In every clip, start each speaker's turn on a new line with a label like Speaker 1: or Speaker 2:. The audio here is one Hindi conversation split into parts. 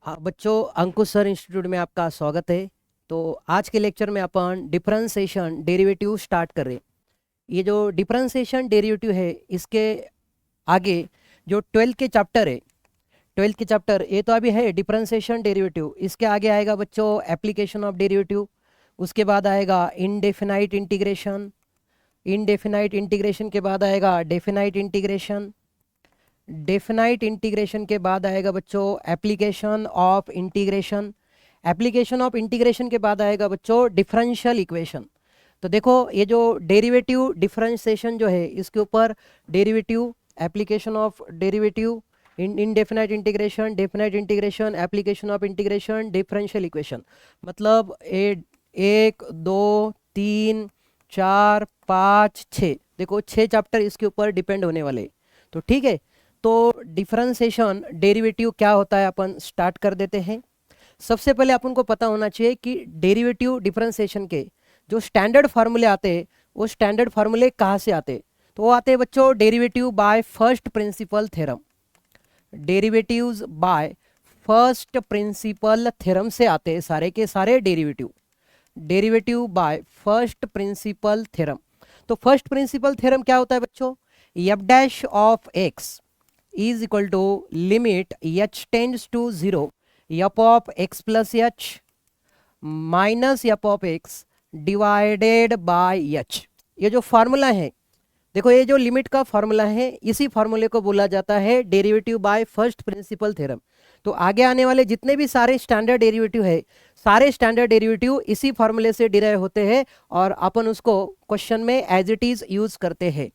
Speaker 1: हाँ बच्चों, अंकुश सर इंस्टीट्यूट में आपका स्वागत है। तो आज के लेक्चर में अपन डिफरेंशिएशन डेरिवेटिव स्टार्ट कर रहे हैं। ये जो डिफरेंशिएशन डेरिवेटिव है, इसके आगे जो 12th के चैप्टर है, 12th के चैप्टर ये तो अभी है डिफरेंशिएशन डेरिवेटिव। इसके आगे आएगा बच्चों एप्लीकेशन ऑफ डेरिवेटिव। उसके बाद आएगा इनडेफिनाइट इंटीग्रेशन। इनडेफिनाइट इंटीग्रेशन के बाद आएगा डेफिनाइट इंटीग्रेशन। डेफिनाइट इंटीग्रेशन के बाद आएगा बच्चों application of integration. Application of integration के बाद आएगा बच्चों डिफरेंशियल इक्वेशन। तो देखो, ये जो डेरिवेटिव डिफरेंशिएशन जो है, इसके ऊपर derivative, application of derivative, indefinite integration, definite integration, application of integration, differential equation, मतलब एक दो तीन चार पाँच छः, देखो 6 चैप्टर इसके ऊपर डिपेंड होने वाले। तो ठीक है, तो डिफरेंशिएशन डेरिवेटिव क्या होता है अपन स्टार्ट कर देते हैं। सबसे पहले अपन को पता होना चाहिए कि डेरिवेटिव डिफरेंशिएशन के जो स्टैंडर्ड फार्मूले आते हैं, वो स्टैंडर्ड फार्मूले कहाँ से आते हैं। तो वो आते हैं बच्चों derivative by first principle theorem. Derivatives by first principle theorem से आते हैं सारे के सारे derivative. Derivative by first principle theorem. तो फर्स्ट प्रिंसिपल थ्योरम क्या होता है बच्चों? F dash of x is equal to limit h tends to 0 f of x plus h minus f of x divided by h। ये जो फार्मूला है, देखो ये जो लिमिट का फार्मूला है, इसी फार्मूले को बोला जाता है derivative by first principle theorem. तो आगे आने वाले जितने भी सारे स्टैंडर्ड डेरिवेटिव है, सारे स्टैंडर्ड डेरिवेटिव इसी फार्मूले से डिराइव होते हैं और अपन उसको क्वेश्चन में एज इट इज यूज करते हैं।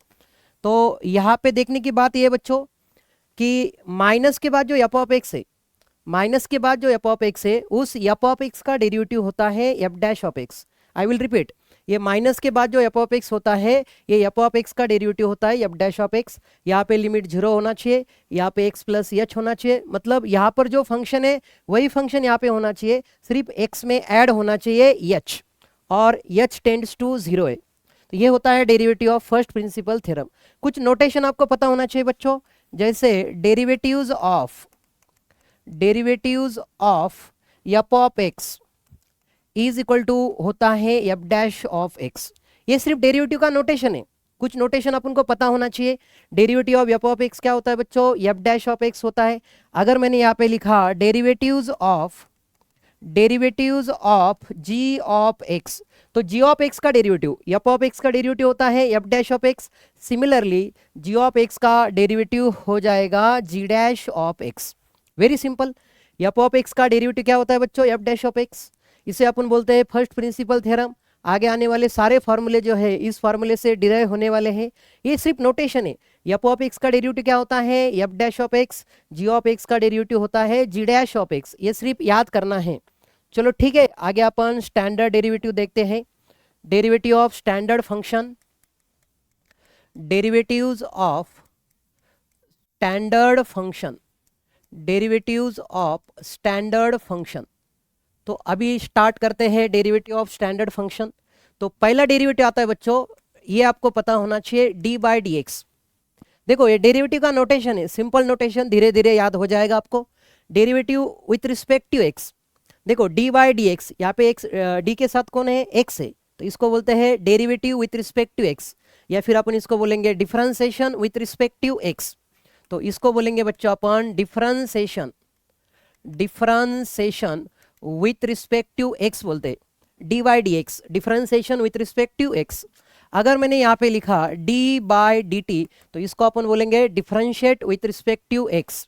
Speaker 1: तो यहाँ पे देखने की बात ये बच्चों कि माइनस के बाद जो एफ ऑफ एक्स है, माइनस के बाद जो एफ ऑफ एक्स है, उस एफ ऑफ एक्स का डेरिवेटिव होता है F dash of x. I will repeat, ये माइनस के बाद जो एफ ऑफ एक्स होता है, ये एफ ऑफ एक्स का डेरिवेटिव होता है एफ डैश ऑफ एक्स। यहाँ पे लिमिट 0 होना चाहिए, यहाँ पे एक्स प्लस एच होना चाहिए, मतलब यहाँ पर जो फंक्शन है वही फंक्शन यहाँ पे होना चाहिए, सिर्फ एक्स में ऐड होना चाहिए एच, और एच टेंड्स टू 0 है। तो ये होता है derivative of first principle theorem. कुछ नोटेशन आपको पता होना चाहिए बच्चों, जैसे derivatives of F of X is equal to होता है एफ डैश ऑफ एक्स। ये सिर्फ डेरिवेटिव का नोटेशन है, कुछ नोटेशन अपन को पता होना चाहिए। Derivative of F of x क्या होता है बच्चों? एफ डैश ऑफ एक्स होता है। अगर मैंने यहाँ पे लिखा derivatives of G of X, तो जी ऑफ एक्स का डेरिवेटिव, एफ ऑफ एक्स का डेरिवेटिव होता है F dash of X. Similarly G of X का डेरिवेटिव हो जाएगा G dash of X. Very simple. F of X का डेरिवेटिव क्या होता है बच्चों? F dash of X. इसे अपन बोलते हैं फर्स्ट प्रिंसिपल थ्योरम। आगे आने वाले सारे फार्मूले जो है इस फार्मूले से डिराइव होने वाले हैं। ये सिर्फ नोटेशन है। एफ ऑफ एक्स का डेरिवेटिव क्या होता है? F dash of X. G of X का डेरिवेटिव होता है जी डैश ऑफ एक्स। ये सिर्फ याद करना है। चलो ठीक है, आगे अपन स्टैंडर्ड डेरिवेटिव देखते हैं। Derivative of standard function, derivatives of standard function, derivatives of standard function. तो अभी स्टार्ट करते हैं डेरिवेटिव ऑफ स्टैंडर्ड फंक्शन। तो पहला डेरिवेटिव आता है बच्चों, ये आपको पता होना चाहिए, डी बाई डी एक्स। देखो ये डेरिवेटिव का नोटेशन है, सिंपल नोटेशन, धीरे धीरे याद हो जाएगा आपको। Derivative with respect to X, देखो डी बाई डी एक्स, यहाँ पे एक्स, डी के साथ कौन है? एक्स है, तो इसको बोलते हैं derivative with respect to X, या फिर अपन इसको बोलेंगे differentiation with respect to x. तो इसको बोलेंगे बच्चों अपन differentiation with respect to X बोलते हैं, D by D X, differentiation with respect to X. अगर मैंने यहाँ पे लिखा डी बाई डी टी, तो इसको अपन बोलेंगे differentiate with respect to x,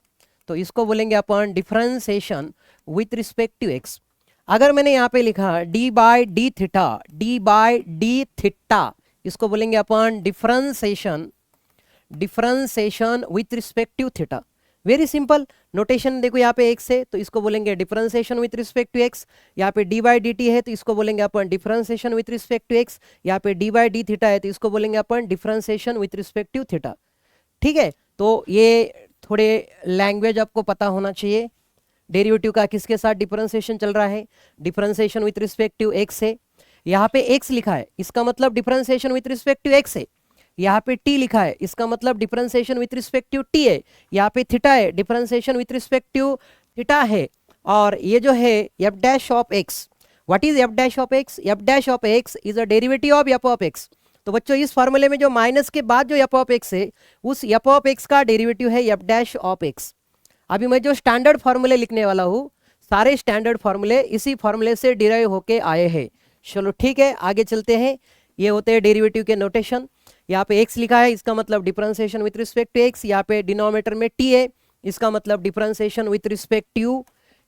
Speaker 1: तो इसको बोलेंगे अपन differentiation with respect to X. अगर मैंने यहाँ पे लिखा डी बाई डी थीटा, इसको बोलेंगे अपन differentiation with respect to theta. Very simple notation. देखो यहाँ पे एक्स है, तो इसको बोलेंगे differentiation with respect to x. यहाँ पे डी बाई डी टी है, तो इसको बोलेंगे अपन differentiation with respect to x. यहाँ पे डी बाई डी थीटा है, तो इसको बोलेंगे अपन differentiation with respect to theta. ठीक है, तो ये थोड़े लैंग्वेज आपको पता होना चाहिए। डेरिवेटिव का किसके साथ डिफरेंशिएशन चल रहा है? Differentiation with respect to x है। यहाँ पे एक्स लिखा है, इसका मतलब differentiation with respect to x है। यहाँ पे टी लिखा है, इसका मतलब differentiation with respect to T है। यहाँ पे थीटा है, differentiation with respect to theta है। और ये जो है F dash of X, what is F dash of X? F dash of X is a derivative of F of X. तो बच्चों इस फॉर्मूले में जो माइनस के बाद जो एफ ऑफ एक्स है, उस एफ ऑफ एक्स का डेरिवेटिव है एफ डैश ऑफ एक्स। अभी मैं जो स्टैंडर्ड फॉर्मूले लिखने वाला हूँ, सारे स्टैंडर्ड फॉर्मूले इसी फॉर्मूले से डिराइव होके आए हैं। चलो ठीक है, आगे चलते हैं। ये होते हैं डेरिवेटिव के नोटेशन। यहाँ पे x लिखा है, इसका मतलब differentiation with respect to x। यहाँ पे डिनोमिनेटर में t है, इसका मतलब डिफरेंशिएशन विथ रिस्पेक्ट टू,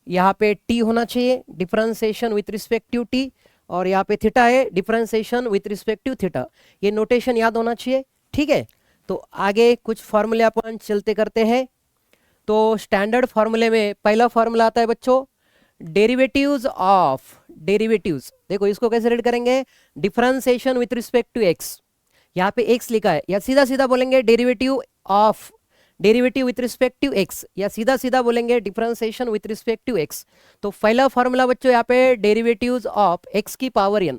Speaker 1: यहाँ पे t होना चाहिए, differentiation with respect to t। और यहाँ पे थीटा है, differentiation with respect to theta. ये नोटेशन याद होना चाहिए, ठीक है। तो आगे कुछ फॉर्मूले अपन चलते करते हैं। तो स्टैंडर्ड फॉर्मूले में पहला फॉर्मूला आता है बच्चों, डेरिवेटिव्स ऑफ, डेरिवेटिव्स देखो इसको कैसे रीड करेंगे, differentiation with respect to x। यहाँ पे x लिखा है, या सीधा सीधा बोलेंगे derivative of, derivative with respect to x, या सीधा सीधा बोलेंगे differentiation with respect to x। तो पहला फॉर्मूला बच्चों यहाँ पे डेरिवेटिव्स ऑफ x की पावर n,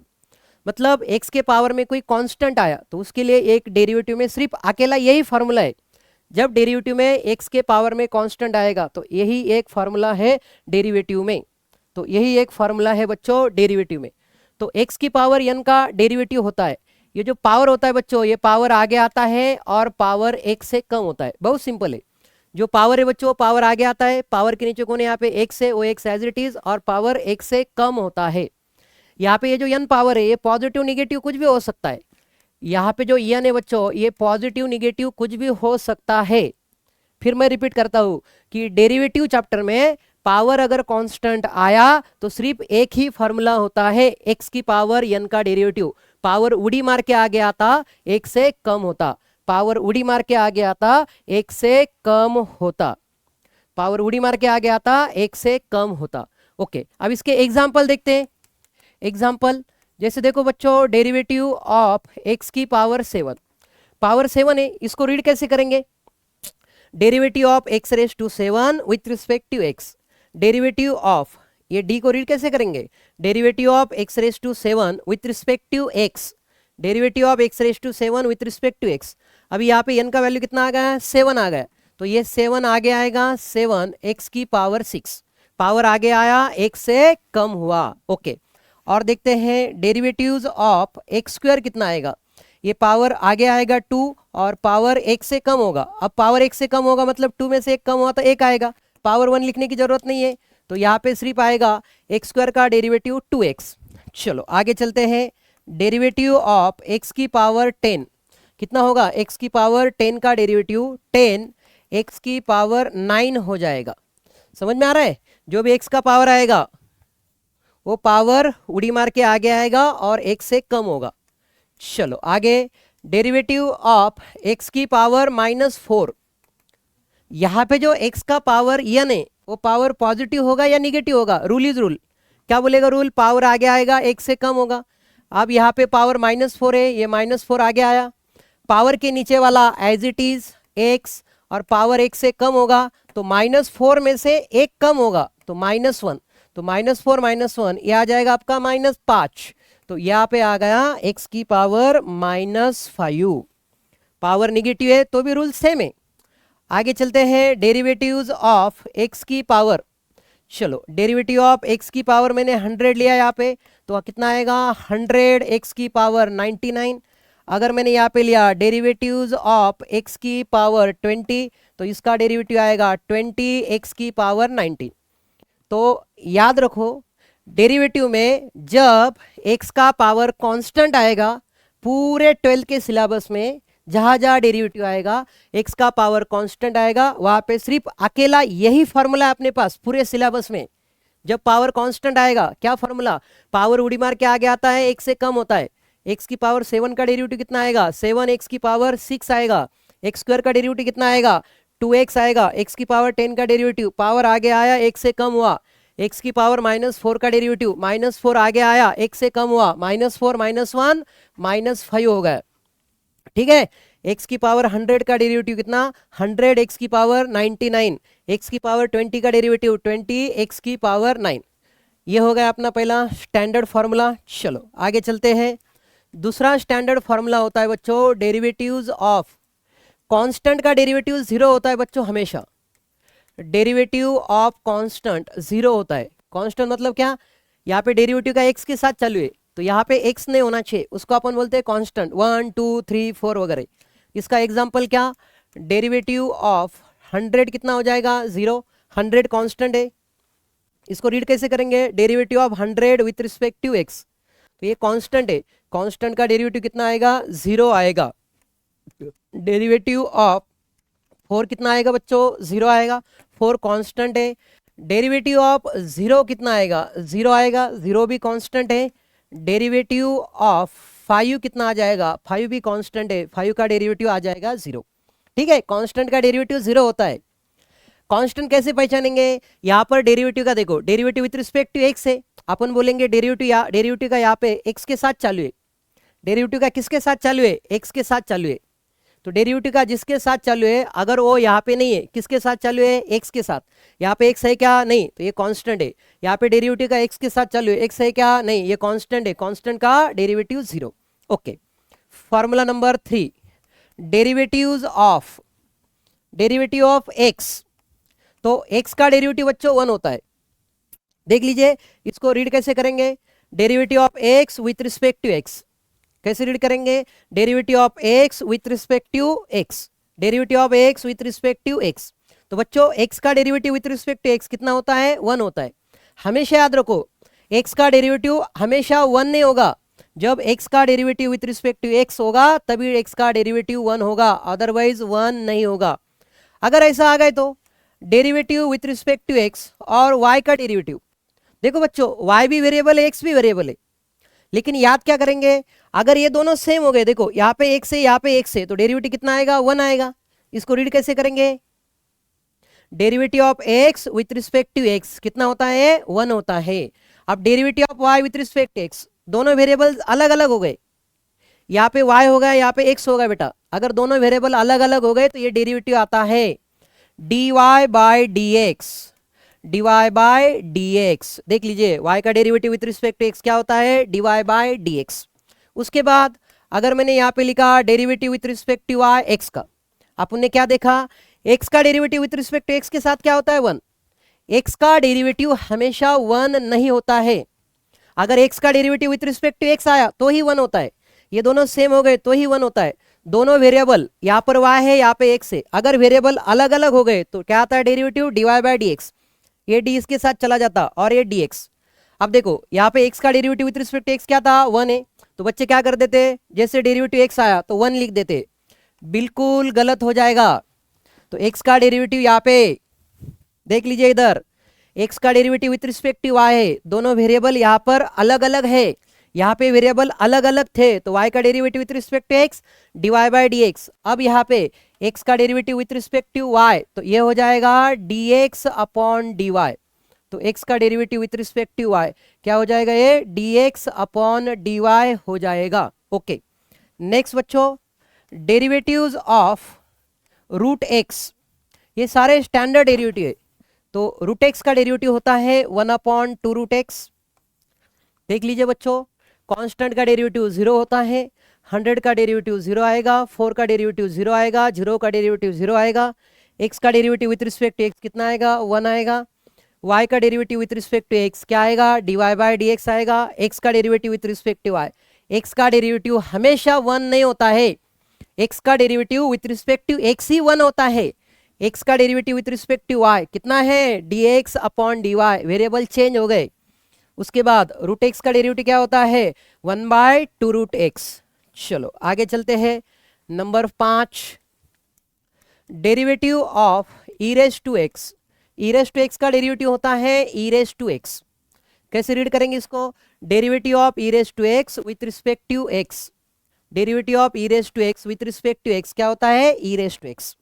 Speaker 1: मतलब x के पावर में कोई कांस्टेंट आया तो उसके लिए एक डेरिवेटिव में सिर्फ अकेला यही फॉर्मूला है। जब डेरिवेटिव में x के पावर में कांस्टेंट आएगा तो यही एक फॉर्मूला है डेरिवेटिव में। तो यही एक फॉर्मूला है बच्चों डेरिवेटिव में। तो x की पावर n का डेरिवेटिव होता है, ये जो पावर होता है बच्चों, ये पावर आगे आता है और पावर x से कम होता है। बहुत सिंपल है, जो पावर है बच्चों पावर आगे आता है, पावर के नीचे कौन है यहाँ पे x है, वो x एज इट इज, और पावर x से कम होता है। यहाँ पे ये जो n पावर है ये पॉजिटिव निगेटिव कुछ भी हो सकता है। यहाँ पे जो n है बच्चों ये पॉजिटिव निगेटिव कुछ भी हो सकता है। फिर मैं रिपीट करता हूँ कि डेरिवेटिव चैप्टर में पावर अगर कांस्टेंट आया तो सिर्फ एक ही फॉर्मूला होता है, x की पावर n का डेरिवेटिव। पावर उड़ी मार के आगे आता, एक से कम होता, पावर उड़ी मार के आगे आता, एक से कम होता, पावर उड़ी मार के आगे आता, एक से कम होता। ओके, अब इसके एग्जाम्पल देखते हैं। एग्जाम्पल जैसे देखो बच्चों, डेरिवेटिव ऑफ x की पावर 7, पावर 7 है, इसको रीड कैसे करेंगे, derivative of x raise to 7 with respect to x। Derivative of, ये d को रीड कैसे करेंगे, derivative of x raise to 7 with respect to x। Derivative of x raise to 7 with respect to x। अभी यहाँ पे n का वैल्यू कितना आ गया, 7 आ गया, तो ये 7 आगे आएगा, 7 x की पावर 6, पावर आगे आया, एक से कम हुआ। ओके, और देखते हैं डेरिवेटिव्स ऑफ एक्स स्क्वायर कितना आएगा, ये पावर आगे आएगा 2 और पावर 1 से कम होगा। अब पावर 1 से कम होगा मतलब 2 में से 1 कम हुआ तो 1 आएगा, पावर 1 लिखने की जरूरत नहीं है, तो यहाँ पे सिर्फ आएगा एक्स स्क्वायर का डेरिवेटिव 2x। चलो आगे चलते हैं, डेरिवेटिव ऑफ x की पावर 10 कितना होगा, x की पावर 10 का डेरिवेटिव 10 x की पावर 9 हो जाएगा। समझ में आ रहा है, जो भी x का पावर आएगा वो पावर उड़ी मार के आगे आएगा और 1 से कम होगा। चलो आगे, डेरिवेटिव ऑफ x की पावर -4, यहाँ पे जो x का पावर n है वो पावर पॉजिटिव होगा या निगेटिव होगा, रूल इज रूल। क्या बोलेगा रूल, पावर आगे आएगा 1 से कम होगा। अब यहाँ पे पावर -4 है, ये -4 आगे आया, पावर के नीचे वाला एज इट इज x, और पावर 1 से कम होगा तो -4 में से 1 कम होगा तो -1, तो -4 -1 ये आ जाएगा आपका -5, तो यहाँ पे आ गया x की पावर -5। पावर निगेटिव है तो भी रूल सेम है। आगे चलते हैं, डेरिवेटिव्स ऑफ x की पावर। चलो डेरिवेटिव ऑफ x की पावर मैंने 100 लिया यहाँ पे, तो कितना आएगा 100 x की पावर 99। अगर मैंने यहाँ पे लिया डेरिवेटिव्स ऑफ x की पावर 20 तो इसका डेरिवेटिव आएगा 20 x की पावर 90। तो याद रखो, डेरिवेटिव में जब x का पावर कांस्टेंट आएगा, पूरे 12 के सिलेबस में जहां जहां डेरिवेटिव आएगा x का पावर कांस्टेंट आएगा, वहां पे सिर्फ अकेला यही फॉर्मूला है अपने पास पूरे सिलेबस में। जब पावर कांस्टेंट आएगा क्या फॉर्मूला, पावर उड़ी मार के आगे आता है, 1 से कम होता है। x की पावर 7 का डेरिवेटिव कितना आएगा, 7 x की पावर 6 आएगा। एक्स स्क्वायर का डेरिवेटिव कितना आएगा, 2x आएगा। x की पावर 10 का डेरिवेटिव, पावर आगे आया 1 से कम हुआ, x की पावर -4 का डेरिवेटिव, -4 आगे आया 1 से कम हुआ, -4 -1 -5 हो गया। ठीक है, x की पावर 100 का डेरिवेटिव कितना, 100 x की पावर 99, x की पावर 20 का डेरिवेटिव 20 x की पावर 9। ये हो गया अपना पहला स्टैंडर्ड फॉर्मूला। चलो आगे चलते हैं, दूसरा स्टैंडर्ड फॉर्मूला होता है बच्चों डेरिवेटिव्स ऑफ, कांस्टेंट का डेरिवेटिव 0 होता है बच्चों हमेशा। डेरिवेटिव ऑफ कांस्टेंट 0 होता है। कांस्टेंट मतलब क्या, यहाँ पे डेरिवेटिव का x के साथ चालू है, तो यहाँ पे x नहीं होना चाहिए, उसको अपन बोलते हैं कांस्टेंट, 1 2 3 4 वगैरह। इसका एग्जांपल क्या, डेरिवेटिव ऑफ 100 कितना हो जाएगा, 0। 100 कांस्टेंट है, इसको रीड कैसे करेंगे, derivative of 100 with respect to x। तो ये कांस्टेंट है, कांस्टेंट का डेरिवेटिव कितना आएगा, 0 आएगा। डेरिवेटिव ऑफ 4 कितना आएगा बच्चों, 0 आएगा, 4 कांस्टेंट है। डेरिवेटिव ऑफ 0 कितना आएगा, 0 आएगा, 0 भी कांस्टेंट है। डेरिवेटिव ऑफ 5 कितना आ जाएगा, 5 भी कांस्टेंट है, 5 का डेरिवेटिव आ जाएगा 0। ठीक है, कांस्टेंट का डेरिवेटिव 0 होता है। कांस्टेंट कैसे पहचानेंगे, यहाँ पर डेरिवेटिव का देखो, derivative with respect to x है, अपन बोलेंगे डेरिवेटिव का यहाँ पे x के साथ चालू है। डेरिवेटिव का किसके साथ चालू है, x के साथ चालू है। तो डेरिवेटिव का जिसके साथ चालू है, अगर वो यहाँ पे नहीं है, किसके साथ चालू है, x के साथ। यहाँ पे x है क्या, नहीं, तो ये कांस्टेंट है। यहाँ पे डेरिवेटिव का x के साथ चालू है, x है क्या, नहीं, ये कांस्टेंट है, कांस्टेंट का derivative 0। Okay, formula number 3, derivative of x। तो x का डेरिवेटिव बच्चों 1 होता है। देख लीजिए, इसको रीड कैसे करेंगे, derivative of x with respect to x। कैसे रीड करेंगे, derivative of x with respect to x, derivative of x with respect to x। तो बच्चों x का derivative with respect to x कितना होता है, 1 होता है। हमेशा याद रखो, x का डेरिवेटिव हमेशा 1 नहीं होगा। जब x का derivative with respect to x होगा तभी x का डेरिवेटिव 1 होगा, अदरवाइज 1 नहीं होगा। अगर ऐसा आ गए तो derivative with respect to x और y का डेरिवेटिव, देखो बच्चों y भी वेरिएबल है, x भी वेरिएबल है, लेकिन याद क्या करेंगे, अगर ये दोनों सेम हो गए, देखो यहाँ पे x है, यहाँ पे x है, तो डेरिवेटिव कितना आएगा, 1 आएगा। इसको रीड कैसे करेंगे, derivative of x with respect to x कितना होता है, 1 होता है। अब derivative of y with respect to x, दोनों वेरिएबल अलग अलग हो गए, यहाँ पे y हो गया, यहाँ पे x होगा बेटा। अगर दोनों वेरिएबल अलग अलग हो गए तो ये डेरिवेटिव आता है dy बाय dx। देख लीजिए, y का derivative with respect to x क्या होता है, dy बाय dx। उसके बाद अगर मैंने यहाँ पे लिखा derivative with respect to y x का, अपन ने क्या देखा, x का derivative with respect to x के साथ क्या होता है, 1। x का डेरिवेटिव हमेशा 1 नहीं होता है। अगर x का derivative with respect to x आया तो ही 1 होता है, ये दोनों सेम हो गए तो ही 1 होता है। दोनों वेरिएबल, यहाँ पर y है, यहाँ पे x है, अगर वेरिएबल अलग अलग हो गए तो क्या आता है, डेरिवेटिव dy बाय dx। ये d इसके साथ चला जाता और ये dx। अब देखो यहाँ पे x का derivative with respect to x क्या था, 1 है, तो बच्चे क्या कर देते, जैसे डेरिवेटिव x आया तो 1 लिख देते, बिल्कुल गलत हो जाएगा। तो x का डेरिवेटिव यहाँ पे देख लीजिए, इधर x का derivative with respect to y है, दोनों वेरिएबल यहाँ पर अलग अलग है, यहाँ पे वेरिएबल अलग अलग थे, तो y का derivative with respect to x dy by dx। अब यहाँ पे x का derivative with respect to y, तो ये हो जाएगा dx अपॉन dy। तो x का derivative with respect to y क्या हो जाएगा, ये dx अपॉन dy हो जाएगा। ओके, नेक्स्ट बच्चों, डेरिवेटिव्स ऑफ रूट x, ये सारे स्टैंडर्ड डेरिवेटिव है। तो रूट x का डेरिवेटिव होता है 1 अपॉन 2 रूट x। देख लीजिए बच्चों, कांस्टेंट का डेरिवेटिव 0 होता है, 100 का डेरिवेटिव 0 आएगा, 4 का डेरिवेटिव 0 आएगा, 0 का डेरिवेटिव 0 आएगा। x का derivative with respect to x कितना आएगा, 1 आएगा। y का derivative with respect to x क्या आएगा, dy बाय dx आएगा। x का derivative with respect to y, x का डेरिवेटिव हमेशा 1 नहीं होता है, x का derivative with respect to x ही 1 होता है। x का derivative with respect to y कितना है, dx upon dy, variable change हो गए। उसके बाद रूट x का डेरिवेटिव क्या होता है, 1 बाय 2 रूट x। चलो आगे चलते हैं, number 5, derivative of e raise to x। e raise to x का डेरिवेटिव होता है e रेज टू x। कैसे रीड करेंगे इसको, derivative of e raise to x with respect to x, derivative of e raise to x with respect to x क्या होता है, e रेज टू x।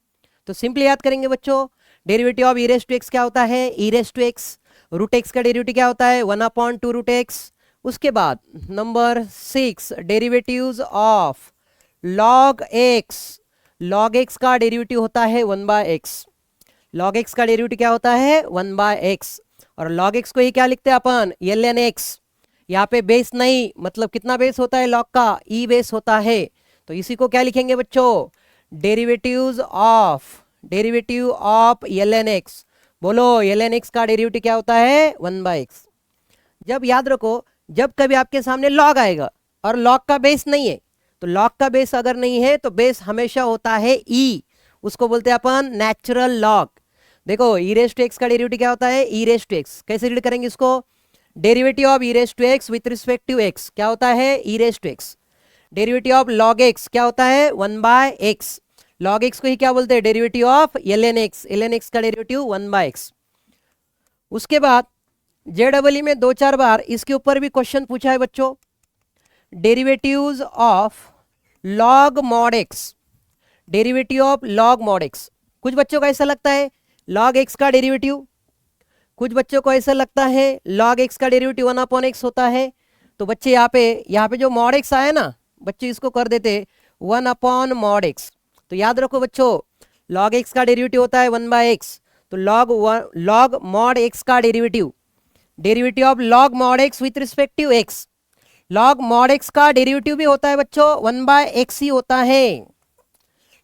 Speaker 1: तो सिंपली याद करेंगे बच्चों, derivative of e raise to x क्या होता है, e raise to x। Root x का डेरिवेटिव क्या होता है, 1 अपॉन 2 रूट x। उसके बाद number 6, derivatives of log x। log x का डेरिवेटिव होता है 1 बाय x। log x का डेरिवेटिव क्या होता है, 1 बाय x। और log x को ही क्या लिखते हैं अपन, ln x। यहाँ पे बेस नहीं, मतलब कितना बेस होता है log का, e बेस होता है, तो इसी को क्या लिखेंगे बच्चों, डेरिवेटिव ऑफ ln x बोलो ln x का डेरिवेटिव क्या होता है 1/x। जब याद रखो, जब कभी आपके सामने लॉग आएगा और लॉग का बेस नहीं है, तो लॉग का बेस अगर नहीं है तो बेस हमेशा होता है ई, उसको बोलते हैं अपन नेचुरल लॉग। देखो ई रेस टू एक्स का डेरिवेटिव क्या होता है ई रेस टू एक्स, कैसे रीड करेंगे इसको, derivative of e raise to x with respect to x क्या होता है e raise to x. Derivative of log x क्या होता है 1/x। लॉग एक्स को ही क्या बोलते हैं derivative of ln x, ln x का डेरिवेटिव 1/x। उसके बाद JEE में 2-4 बार इसके ऊपर भी क्वेश्चन पूछा है बच्चों, derivatives of log mod x, derivative of log mod x. कुछ बच्चों को ऐसा लगता है लॉग एक्स का डेरिवेटिव, कुछ बच्चों को ऐसा लगता है लॉग एक्स का डेरिवेटिव 1/x होता है। तो बच्चे यहाँ पे जो मॉड एक्स आया ना, बच्चे इसको कर देते 1/mod x। तो याद रखो बच्चों, लॉग एक्स का डेरिवेटिव होता है 1/x, तो लॉग मॉड एक्स का derivative, derivative of log mod X with respect to x. Log mod x का डेरिवेटिव भी होता है बच्चों 1/x ही होता है।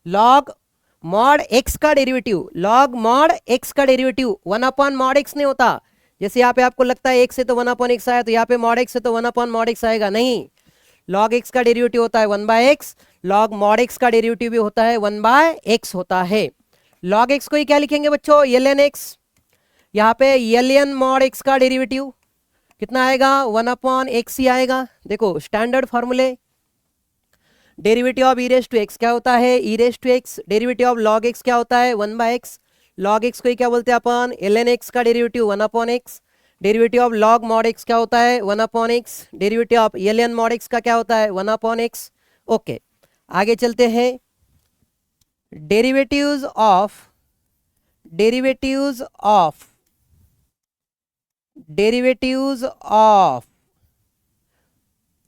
Speaker 1: लॉग मॉड एक्स का डेरिवेटिव, लॉग मॉड एक्स का डेरिवेटिव 1/mod x नहीं होता। जैसे यहाँ पे आपको लगता है x से तो 1/x आया, तो यहाँ पे mod x से तो 1/mod x आएगा, नहीं। लॉग एक्स का डेरिवेटिव होता है 1/x, लॉग मॉड एक्स का डेरिवेटिव भी होता है 1/x होता है। लॉग एक्स को ही क्या लिखेंगे बच्चों ln x, यहाँ पे ln मॉड एक्स का डेरिवेटिव कितना आएगा 1/x ही आएगा। देखो स्टैंडर्ड फॉर्मूले, derivative of e raise to x क्या होता है e raise to x, derivative of log x क्या होता है 1/x। लॉग एक्स को ही क्या बोलते हैं अपन ln x का derivative 1/x। Derivative of log mod X क्या होता है 1/x। Derivative of ln mod x का क्या होता है 1/x। ओके, आगे चलते हैं। Derivatives of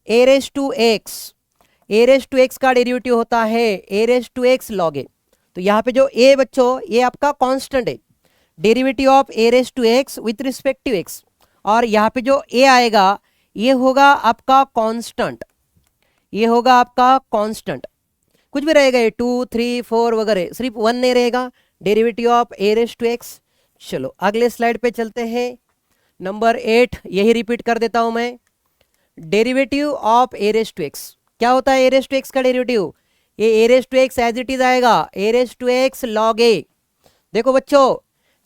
Speaker 1: A raise to x, A raise to x का डेरिवेटिव होता है ए raise to x log A. तो यहाँ पे जो ए बच्चों ये आपका कांस्टेंट है, derivative of A raise to x with respect to x, और यहाँ पे जो ए आएगा ये होगा आपका कांस्टेंट, ये होगा आपका कांस्टेंट। कुछ भी रहेगा ये 2, 3, 4 वगैरह, सिर्फ 1 नहीं रहेगा, derivative of A raise to x. चलो अगले स्लाइड पे चलते हैं, नंबर 8 यही रिपीट कर देता हूं मैं। Derivative of A raise to x क्या होता है ए रेस टू एक्स का डेरिवेटिव, ये a raise to x as it is आएगा a raise to x log a. देखो बच्चों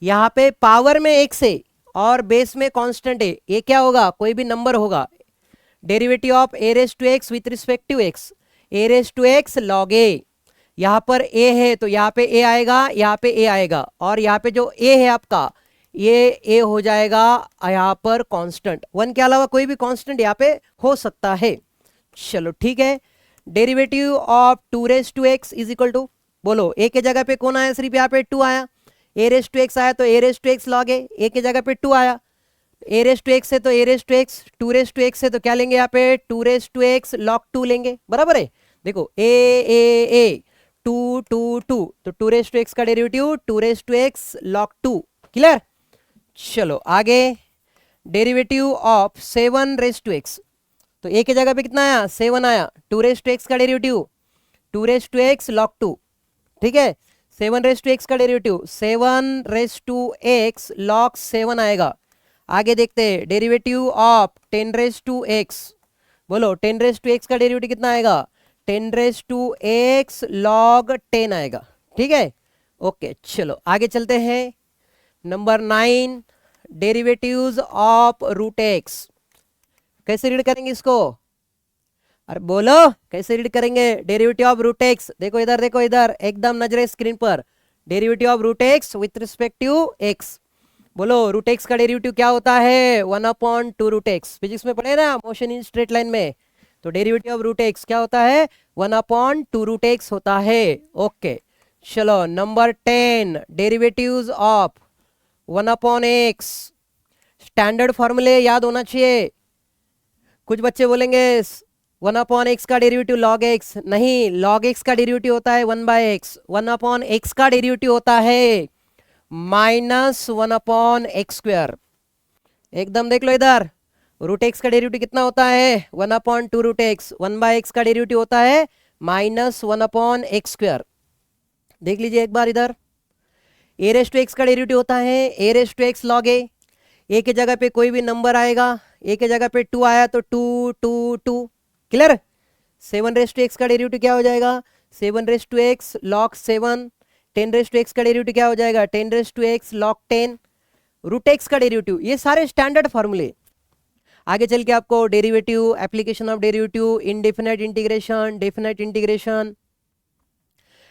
Speaker 1: यहाँ पे पावर में x है और बेस में कांस्टेंट है, ये क्या होगा कोई भी नंबर होगा। Derivative of A raise to x with respect to x, A raise to x log a. यहाँ पर a है तो यहाँ पे a आएगा, यहाँ पे a आएगा, और यहाँ पे जो a है आपका ये a हो जाएगा यहाँ पर कांस्टेंट, 1 के अलावा कोई भी कांस्टेंट यहाँ पे हो सकता है। चलो ठीक है, derivative of 2 raise to x is equal to, बोलो a के जगह पे कौन आया, सिर्फ यहाँ पे 2 आया, ए रेस टू एक्स आया तो a raise to x log ए के जगह पे 2 आया, ए रेस टू एक्स है तो a raise to x, 2 raise to x है तो क्या लेंगे यहाँ पे 2 रेस टू एक्स लॉग 2 लेंगे, बराबर है। देखो ए 2 2 2, तो 2 रेस टू एक्स का derivative 2 raise to x log 2, clear. चलो आगे, derivative of 7 raise to x, तो ए के जगह पे कितना आया 7 आया, 2 रेस टू एक्स का derivative 2 raise to x log 2, ठीक है। 7 रेस टू एक्स का derivative 7 raise to x log 7 आएगा। आगे देखते हैं, derivative of 10 raise to x, बोलो 10 रेस टू एक्स का डेरिवेटिव कितना आएगा 10 रेस टू एक्स लॉग 10 आएगा, ठीक है। ओके चलो आगे चलते हैं, number 9 derivatives of root x, कैसे रीड करेंगे इसको, अरे बोलो कैसे रीड करेंगे डेरिवेटिव ऑफ रूट एक्स। देखो इधर, देखो इधर, एकदम नजर है स्क्रीन पर, derivative of root x with respect to x. बोलो रूट एक्स का डेरिवेटिव क्या होता है 1/2 रूट एक्स, फिजिक्स में पढ़े ना मोशन इन स्ट्रेट लाइन में, तो डेरिवेटिव ऑफ रूट एक्स क्या होता है 1/2 रूट एक्स होता है। ओके चलो number 10 derivatives of 1/x, standard फॉर्मूले याद होना चाहिए। कुछ बच्चे बोलेंगे 1/x का डेरिवेटिव log x, नहीं, log x का डेरिवेटिव होता है 1/x, 1/x का डेरिवेटिव होता है -1/x²। एकदम देख लो इधर, रूट एक्स का डेरिवेटिव कितना होता है 1/2 रूट एक्स, 1/x का डेरिवेटिव होता है -1/x²। देख लीजिए एक बार इधर, ए रेस टू एक्स का डेरिवेटिव होता है ए रेस टू एक्स लॉग ए के जगह पे कोई भी नंबर आएगा, ए के जगह पे 2 आया तो 2 2 2, क्लियर। 7 रेस टू एक्स का डेरिवेटिव क्या हो जाएगा 7 raise to x log 7। 10 raise to x का डेरिवेटिव क्या हो जाएगा 10 raise to x log 10। Root x का डेरिवेटिव, ये सारे स्टैंडर्ड फॉर्मूले। आगे चल के आपको derivative, application of derivative, indefinite integration, definite integration,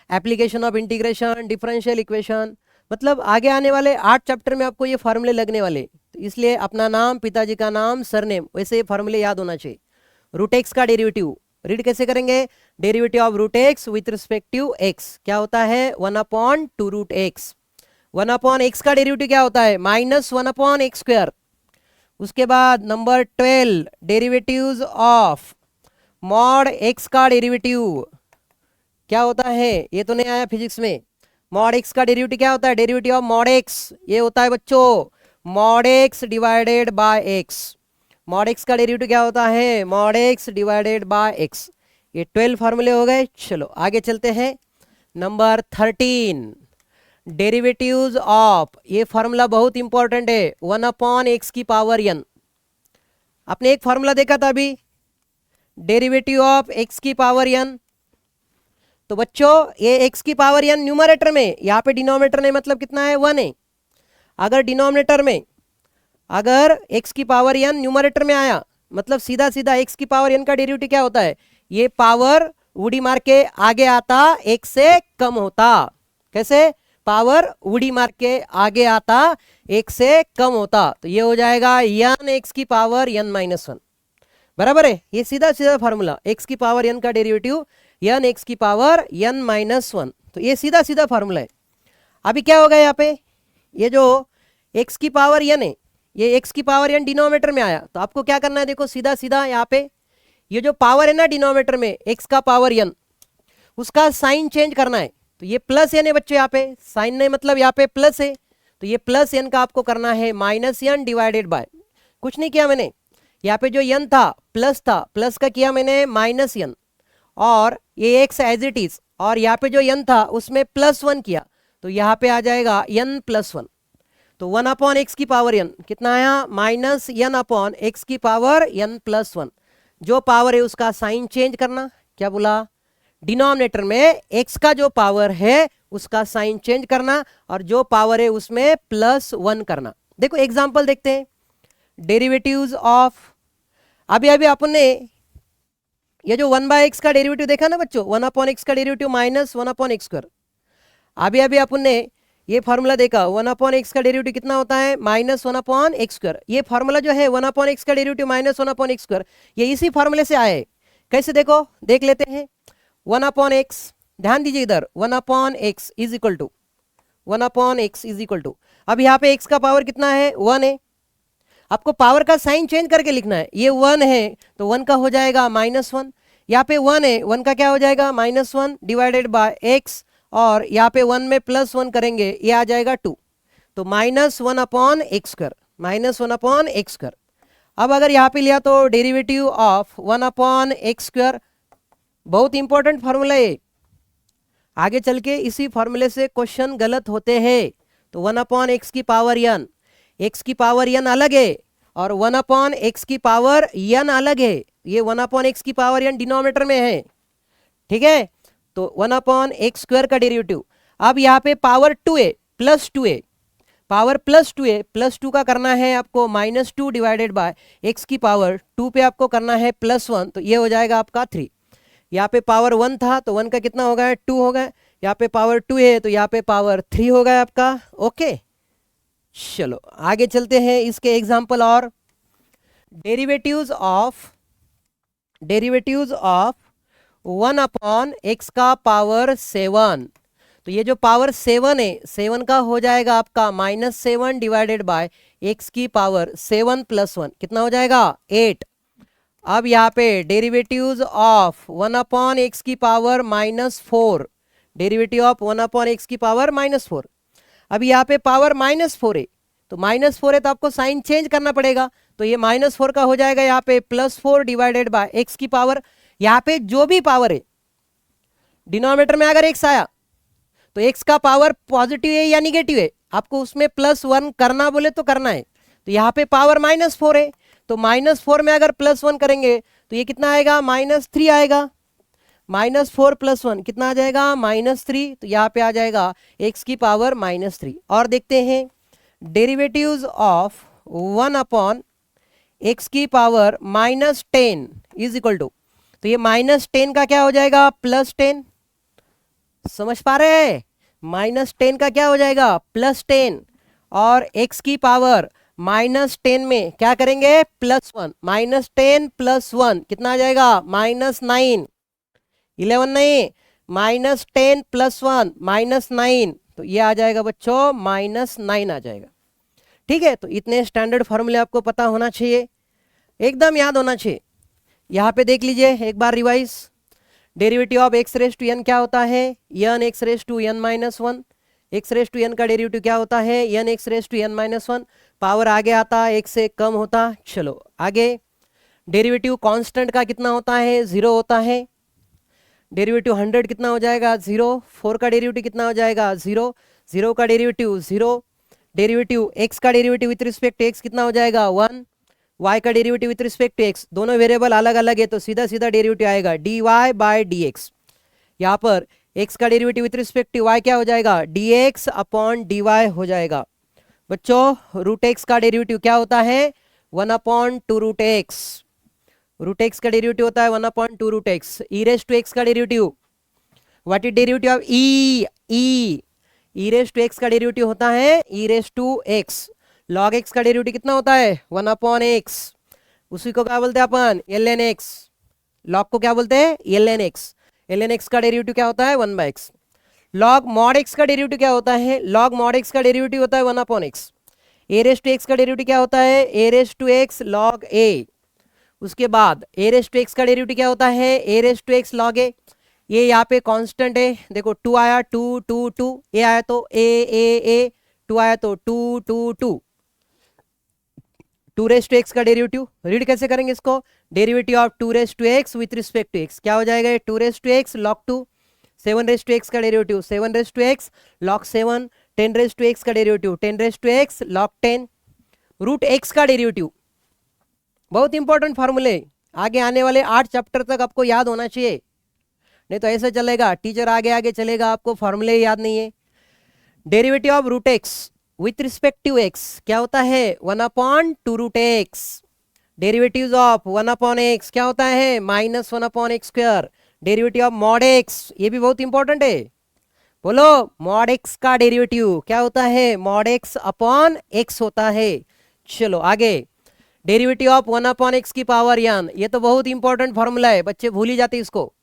Speaker 1: application of integration, differential equation, मतलब आगे आने वाले 8 चैप्टर में आपको ये फार्मूले लगने वाले। तो इसलिए अपना नाम, पिताजी का नाम, सरनेम, वैसे ये फार्मूले याद होना चाहिए। रूट एक्स का डेरिवेटिव रीड कैसे करेंगे, derivative of root x with respective x क्या होता है 1/2 रूट एक्स। 1/x का डेरिवेटिव क्या होता है -1/x²। उसके बाद number 12 derivatives of mod x का डेरिवेटिव क्या होता है, ये तो नहीं आया फिजिक्स में। मॉड एक्स का डेरिवेटिव क्या होता है, डेरिवेटिव ऑफ मॉड एक्स ये होता है बच्चों mod x divided by x. Mod x का डेरिवेटिव क्या होता है mod x divided by x. ये 12 फार्मूले हो गए। चलो आगे चलते हैं। नंबर 13 डेरिवेटिव्स ऑफ, ये फार्मूला बहुत इंपॉर्टेंट है 1/x की पावर n। आपने एक फार्मूला देखा था अभी, डेरिवेटिव ऑफ x की पावर n। तो बच्चों ये x की पावर n न्यूमरेटर में, यहाँ पे डिनोमिनेटर में मतलब कितना है 1 है। अगर डिनोमिनेटर में अगर x की पावर n न्यूमरेटर में आया मतलब सीधा सीधा x की पावर n का डेरिवेटिव क्या होता है, ये पावर उड़ी मार के आगे आता x से कम होता। कैसे, पावर उड़ी मार के आगे आता एक से कम होता, तो ये हो जाएगा n x की पावर n-1 बराबर है। ये सीधा सीधा फार्मूला x की पावर n का डेरिवेटिव n x की पावर n-1, तो ये सीधा सीधा फार्मूला है। अभी क्या होगा यहाँ पे, ये जो x की पावर n है ये x की पावर n डिनोमिनेटर में आया, तो आपको क्या करना है देखो सीधा सीधा यहाँ पे ये जो पावर है ना डिनोमिनेटर में x का पावर n, उसका साइन चेंज करना है। तो ये प्लस n है बच्चों, यहाँ पे साइन नहीं मतलब यहाँ पे प्लस है, तो ये प्लस n का आपको करना है -n डिवाइडेड बाय, कुछ नहीं किया मैंने, यहाँ पे जो n था प्लस का किया मैंने -n, और ये x एज इट इज, और यहाँ पे जो n था उसमें +1 किया, तो यहाँ पे आ जाएगा n+1। तो 1/x की पावर n कितना आया -n/x की पावर n+1। जो पावर है उसका साइन चेंज करना, क्या बोला, डिनोमिनेटर में x का जो पावर है उसका साइन चेंज करना, और जो पावर है उसमें +1 करना। देखो एग्जांपल देखते हैं, डेरिवेटिव्स ऑफ, अभी अपन ने ये जो 1/x का डेरिवेटिव देखा ना बच्चों, 1/x का डेरिवेटिव -1/x²। अभी अपन ने ये फार्मूला देखा 1/x का डेरिवेटिव कितना होता है -1/x²। ये फार्मूला जो है 1/x का डेरिवेटिव -1/x², ये इसी फार्मूले से आए। कैसे देखो, देख लेते हैं। 1/x, ध्यान दीजिए इधर, 1/x is equal to 1/x is equal to, अब यहाँ पे x का पावर कितना है 1 है, आपको पावर का साइन चेंज करके लिखना है। ये 1 है तो 1 का हो जाएगा -1, यहाँ पे 1 है 1 का क्या हो जाएगा -1 डिवाइडेड बाय x, और यहाँ पे 1 में +1 करेंगे ये आ जाएगा 2, तो -1/x², -1/x²। अब अगर यहाँ पे लिया तो डेरिवेटिव ऑफ 1/x², बहुत इंपॉर्टेंट फार्मूला है, आगे चल के इसी फार्मूले से क्वेश्चन गलत होते हैं। तो 1/x की पावर n, x की पावर n अलग है और 1/x की पावर n अलग है। ये 1/x की पावर n डिनोमिनेटर में है, ठीक है। तो 1/x² का डेरिवेटिव, अब यहाँ पे पावर 2 है +2 है, पावर +2 है, +2 का करना है आपको -2 डिवाइडेड बाय x की पावर 2 पे आपको करना है +1, तो ये हो जाएगा आपका 3। यहाँ पे पावर 1 था तो 1 का कितना हो गया 2 हो गया, यहाँ पे पावर 2 है तो यहाँ पे पावर 3 हो गया आपका। ओके चलो आगे चलते हैं इसके एग्जांपल। और डेरिवेटिव्स ऑफ 1/x का पावर 7, तो ये जो पावर 7 है 7 का हो जाएगा आपका -7 डिवाइडेड बाय x की पावर 7 + 1 कितना हो जाएगा 8। अब यहाँ पे डेरिवेटिव्स ऑफ 1/x की पावर -4, डेरिवेटिव ऑफ 1/x की पावर -4, अब यहाँ पे पावर -4 है, तो -4 है तो आपको साइन चेंज करना पड़ेगा, तो ये -4 का हो जाएगा यहाँ पे +4 डिवाइडेड बाय x की पावर, यहाँ पे जो भी पावर है डिनोमिनेटर में अगर x आया तो x का पावर पॉजिटिव है या निगेटिव है, आपको उसमें +1 करना बोले तो करना है। तो यहाँ पे पावर -4 है, तो -4 में अगर +1 करेंगे तो ये कितना आएगा, -3 आएगा। -4 + 1 कितना आ जाएगा, -3। तो यहाँ पे आ जाएगा x की पावर -3। और देखते हैं डेरिवेटिव्स ऑफ 1 अपॉन x की पावर -10 इज इक्वल टू, तो ये -10 का क्या हो जाएगा, +10। समझ पा रहे हैं, -10 का क्या हो जाएगा, +10। और x की पावर -10 में क्या करेंगे, +1। -10 + 1 कितना आ जाएगा, -9। 11 नहीं, -10 + 1 -9, तो ये आ जाएगा बच्चों -9 आ जाएगा। ठीक है, तो इतने स्टैंडर्ड फॉर्मूले आपको पता होना चाहिए, एकदम याद होना चाहिए। यहाँ पे देख लीजिए एक बार रिवाइज, डेरिवेटिव ऑफ x⁻n क्या होता है, n x⁻n-1। x⁻n का डेरिवेटिव क्या होता है, n x⁻n-1। पावर आगे आता, एक से कम होता। चलो आगे, डेरिवेटिव कांस्टेंट का कितना होता है, 0 होता है। डेरिवेटिव 100 कितना हो जाएगा, 0। 4 का डेरिवेटिव कितना हो जाएगा, 0। 0 का डेरिवेटिव 0। डेरिवेटिव x का derivative with respect to x कितना हो जाएगा, 1। y का derivative with respect to x, दोनों वेरिएबल अलग अलग है तो सीधा सीधा डेरिवेटिव आएगा dy/dx। यहाँ पर x का derivative with respect to y क्या हो जाएगा, dx/dy हो जाएगा। बच्चों √x का डेरिवेटिव क्या होता है, 1/2√x। √x का डेरिवेटिव होता है 1/2√x। e⁻x का derivative, what is derivative of e⁻x का डेरिवेटिव होता है e⁻x। log x का डेरिवेटिव कितना होता है, 1/x। उसी को क्या बोलते हैं अपन, ln x। log को क्या बोलते हैं, ln x। ln x का डेरिवेटिव क्या होता है, 1/x। log mod x का डेरिवेटिव क्या होता है, log mod x का डेरिवेटिव होता है 1/x। a⁻x का डेरिवेटिव क्या होता है, a⁻x log a। उसके बाद a⁻x का डेरिवेटिव क्या होता है, a⁻x log a। ये यहाँ पे कांस्टेंट है, देखो 2 आया, 2 2 2, a आया तो a 2 आया तो 2 2 2। 2⁻x का डेरिवेटिव रीड कैसे करेंगे इसको, derivative of 2⁻x with respect to x क्या हो जाएगा, 2⁻x log 2। 7⁻x का डेरिवेटिव 7⁻x log 7। 10⁻x का डेरिवेटिव 10⁻x log 10। √x का डेरिवेटिव बहुत इंपॉर्टेंट फॉर्मूले, आगे आने वाले 8 चैप्टर तक आपको याद होना चाहिए, नहीं तो ऐसे चलेगा, टीचर आगे आगे चलेगा, आपको फॉर्मूले याद नहीं है। Derivative of √x with respect to x क्या होता है, 1/2√x। डेरिवेटिव्स ऑफ 1/x क्या होता है, -1/x²। Derivative of mod x, ये भी बहुत इंपॉर्टेंट है, बोलो mod x का डेरिवेटिव क्या होता है, mod x/x होता है। चलो आगे, डेरिवेटिव ऑफ 1/x की पावर n, ये तो बहुत इंपॉर्टेंट फॉर्मूला है, बच्चे भूल ही जाते इसको।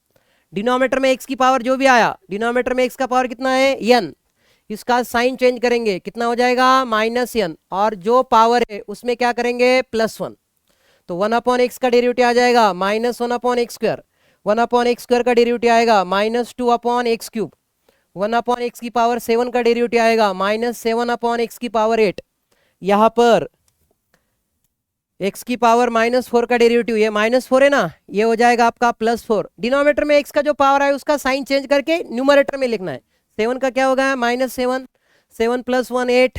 Speaker 1: डिनोमिनेटर में x की पावर जो भी आया, डिनोमिनेटर में x का पावर कितना है, n। इसका साइन चेंज करेंगे, कितना हो जाएगा, -n। और जो पावर है उसमें क्या करेंगे, +1। तो 1/x का डेरिवेटिव आ जाएगा -1/x²। 1/x² का डेरिवेटिव आएगा -2/x³। 1/x की पावर 7 का डेरिवेटिव आएगा -7/x की पावर 8। यहाँ पर x की पावर -4 का डेरिवेटिव, ये -4 है ना, ये हो जाएगा आपका +4। डिनोमिनेटर में x का जो पावर है उसका साइन चेंज करके न्यूमरेटर में लिखना है। 7 का क्या होगा, -7। 7 + 1 8,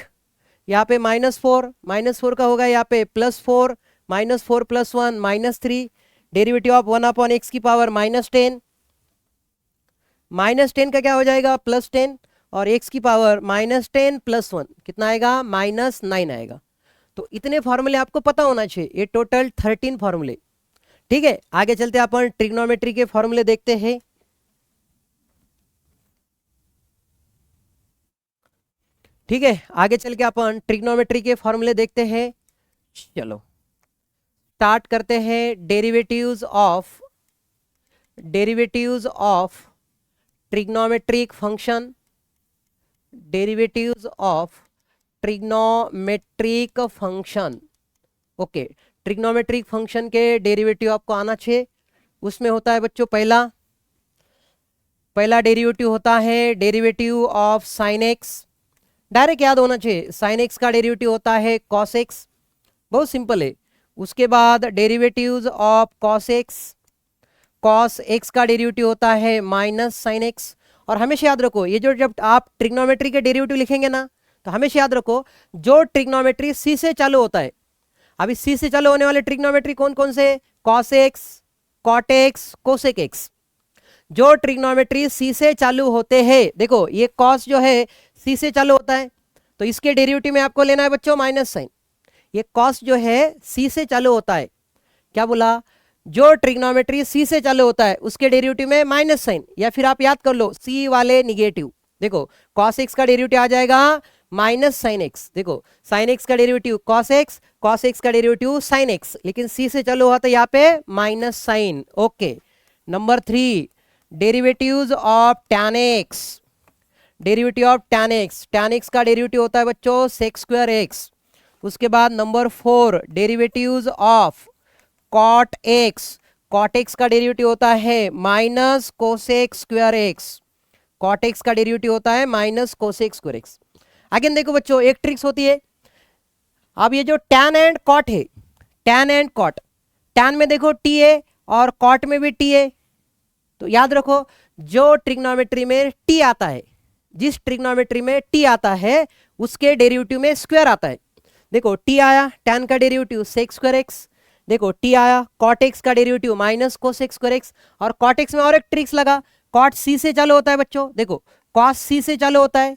Speaker 1: यहाँ पे -4। -4 का होगा यहाँ पे +4। -4 + 1 -3। डेरिवेटिव ऑफ 1/x की पावर -10। -10 का क्या हो जाएगा, +10। और x की पावर -10 + 1 कितना आएगा, -9 आएगा। तो इतने फॉर्मूले आपको पता होना चाहिए, ये टोटल 13 फॉर्मूले। ठीक है, आगे चलते अपन ट्रिग्नोमेट्री के फॉर्मूले देखते हैं। ठीक है, आगे चल के अपन ट्रिग्नोमेट्री के फॉर्मूले देखते हैं। चलो स्टार्ट करते हैं, derivatives of trigonometric function. Derivatives of trigonometric function, okay. Trigonometric function के डेरिवेटिव आपको आना चाहिए। उसमें होता है बच्चों, पहला डेरिवेटिव होता है derivative of sine x, direct याद होना चाहिए। साइन एक्स का डेरिवेटिव होता है कॉस एक्स, बहुत सिंपल है। उसके बाद derivatives of cos x, cos x का डेरिवेटिव होता है माइनस साइन एक्स। और हमेशा याद रखो ये जो जब आप ट्रिग्नोमेट्री के डेरिवेटिव लिखेंगे ना तो हमेशा याद रखो जो ट्रिग्नोमेट्री सी से चालू होता है, अभी सी से चालू होने वाले ट्रिग्नोमेट्री कौन कौन से, cos x, cot x, cosec x. जो ट्रिग्नोमेट्री सी से चालू होते हैं, देखो ये कॉस जो है सी से चालू होता है तो इसके डेरिवेटिव में आपको लेना है बच्चों माइनस साइन। ये कॉस जो है सी से चालू होता है, क्या बोला, जो ट्रिग्नोमेट्री सी से चालू होता है उसके डेरिवेटिव में माइनस साइन, या फिर आप याद कर लो सी वाले निगेटिव। देखो कॉस एक्स का डेरिवेटिव आ जाएगा माइनस साइन एक्स, देखो साइन एक्स का derivative cos x, cos x का डेरिवेटिव साइन एक्स, लेकिन सी से चालू हुआ तो यहाँ पे minus sine. Okay, number 3 derivatives of tan x, derivative of tan x, tan x का डेरिवेटिव होता है बच्चों सेक स्क्वायर एक्स। उसके बाद number 4 derivatives of cot x, cot x का डेरिवेटिव होता है minus cosec square x, cot x का डेरिवेटिव होता है minus cosec square x. Again देखो बच्चों एक ट्रिक्स होती है, अब ये जो tan एंड कॉट है, tan एंड कॉट, tan में देखो टी है और कॉट में भी टी है, तो याद रखो जो ट्रिग्नोमेट्री में टी आता है, जिस ट्रिग्नोमेट्री में टी आता है उसके डेरिवेटिव में स्क्वायर आता है। देखो टी आया tan का डेरिवेटिव सेक स्क्वायर एक्स, देखो टी आया कॉट एक्स का derivative minus cosec square x, और कॉट एक्स में और एक ट्रिक्स लगा, कॉट सी से चालू होता है बच्चों, देखो कॉस सी से चालू होता है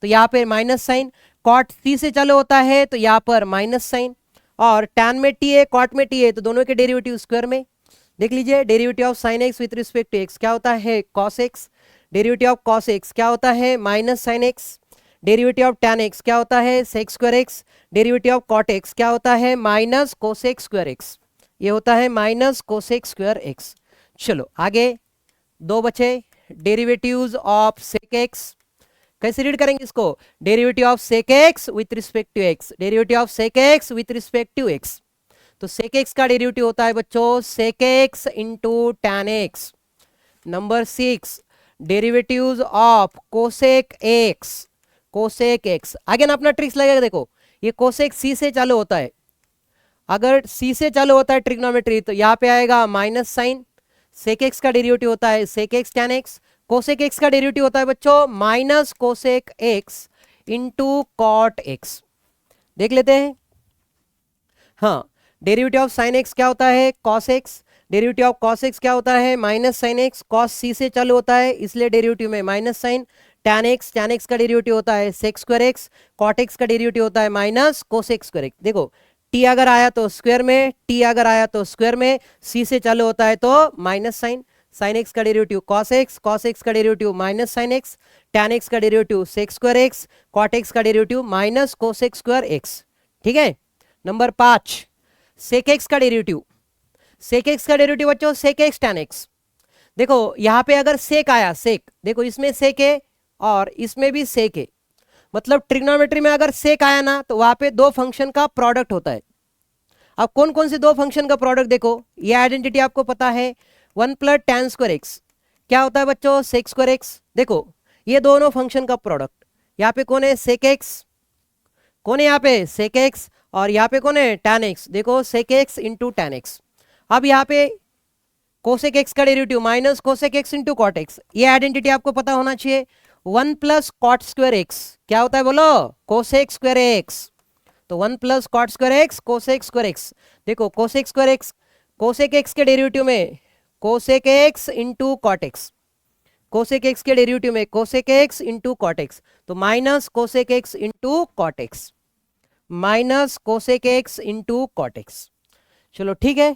Speaker 1: तो यहाँ पे माइनस साइन, कॉट सी से चालू होता है तो यहाँ पर माइनस साइन, और tan में टी है कॉट में टी है तो दोनों के डेरिवेटिव स्क्वायर में। देख लीजिए derivative of sine x with respect to x क्या होता है cos x, derivative of cos x क्या होता है minus sine x, derivative of tan x क्या होता है sec square x, derivative of cot x क्या होता है माइनस कोसेक स्क्वायर एक्स, ये होता है माइनस कोसेक स्क्वायर एक्स। चलो आगे दो बचे, डेरिवेटिव्स ऑफ सेक एक्स, कैसे रीड करेंगे इसको, derivative of sec x with respect to x, derivative of sec x with respect to x, तो सेक एक्स का डेरिवेटिव होता है बच्चों sec x into tan x. Number 6 derivatives of cosec x, cosec x, again अपना ट्रिक्स लगेगा, देखो ये कोसेक सी से चालू होता है, अगर सी से चालू होता है ट्रिग्नोमेट्री तो यहाँ पे आएगा माइनस साइन, सेक एक्स का डेरिवेटिव होता है sec x tan x, cosec x का डेरिवेटिव होता है बच्चों minus cosec x into cot x. देख लेते हैं, हाँ डेरिवेटिव ऑफ साइन एक्स क्या होता है cos x, derivative of cos x क्या होता है minus sine x, cos c से चालू होता है इसलिए डेरिवेटिव में माइनस साइन, tan एक्स का डेरिवेटिव होता है sec square x, cot x का डेरिवेटिव होता है माइनस कोसेक स्क्वायर एक्स। देखो टी अगर आया तो स्क्वायर में, टी अगर आया तो स्क्वायर में, सी से चालू होता है तो माइनस साइन, साइन एक्स का डेरिवेटिव कॉस एक्स का derivative minus sine x, tan x का derivative sec square x, cot x का derivative minus cosec square x. ठीक है, नंबर 5 सेक एक्स का डेरिवेटिव, सेक एक्स का डेरिवेटिव बच्चों सेक एक्स tan एक्स। देखो यहाँ पे अगर सेक आया, सेक देखो इसमें सेक है और इसमें भी सेक है, मतलब ट्रिग्नोमेट्री में अगर सेक आया ना तो वहां पे दो फंक्शन का प्रोडक्ट होता है। अब कौन कौन से दो फंक्शन का प्रोडक्ट, देखो ये आइडेंटिटी आपको पता है 1 प्लस tan स्क्वायर एक्स क्या होता है बच्चों सेक स्क्वायर एक्स। देखो ये दोनों फंक्शन का प्रोडक्ट, यहाँ पे कौन है सेक एक्स, कौन है यहाँ पे सेक एक्स, और यहाँ पे कौन है tan एक्स, देखो sec x into tan x. अब यहाँ पे कोसेक एक्स का derivative minus cosec x into cot x, ये आइडेंटिटी आपको पता होना चाहिए। 1 प्लस कॉट स्क्वायर एक्स क्या होता है बोलो कोसेक स्क्वायर एक्स, तो 1 plus cot square x cosec square x. देखो cosec square x, cosec x के डेरिवेटिव में cosec x into cot x, cosec x के डेरिवेटिव में cosec x into cot x, तो minus cosec x into cot x, minus cosec x into cot x. चलो ठीक है,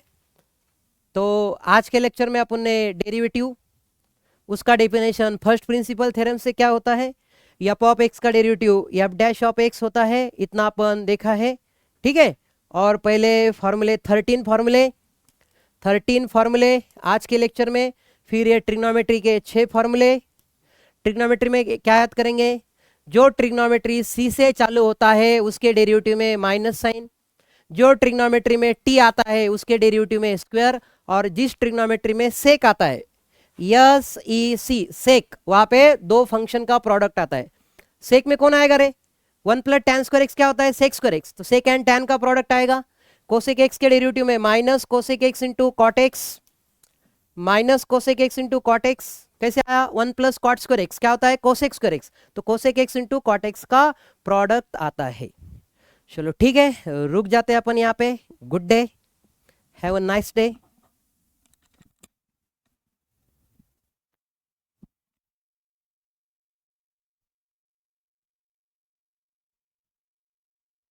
Speaker 1: तो आज के लेक्चर में अपन ने डेरिवेटिव, उसका डेफिनेशन फर्स्ट प्रिंसिपल थ्योरम से क्या होता है, एफ ऑफ एक्स का derivative F dash of x होता है, इतना अपन देखा है। ठीक है, और पहले फॉर्मूले 13 फॉर्मूले आज के लेक्चर में, फिर ये ट्रिग्नोमेट्री के 6 फॉर्मूले। ट्रिग्नोमेट्री में क्या याद करेंगे, जो ट्रिग्नोमेट्री सी से चालू होता है उसके डेरिवेटिव में माइनस साइन, जो ट्रिग्नोमेट्री में टी आता है उसके डेरिवेटिव में स्क्वायर, और जिस ट्रिग्नोमेट्री में सेक आता है यस ई सी सेक, वहां पे दो फंक्शन का प्रोडक्ट आता है। सेक में कौन आएगा रे, 1 प्लस tan स्क्वायर एक्स क्या होता है सेक स्क्वायर एक्स, तो सेक एंड tan का प्रोडक्ट आएगा। कोसेक एक्स के डेरिवेटिव में minus cosec x into cot x, minus cosec x into cot x, कैसे आया, 1 प्लस कॉट स्क्वायर एक्स क्या होता है, कोसेक स्क्वायर एक्स, तो cosec x into cot x का प्रोडक्ट आता है। चलो ठीक है, रुक जाते हैं अपन यहाँ पे। Good day, have a nice day.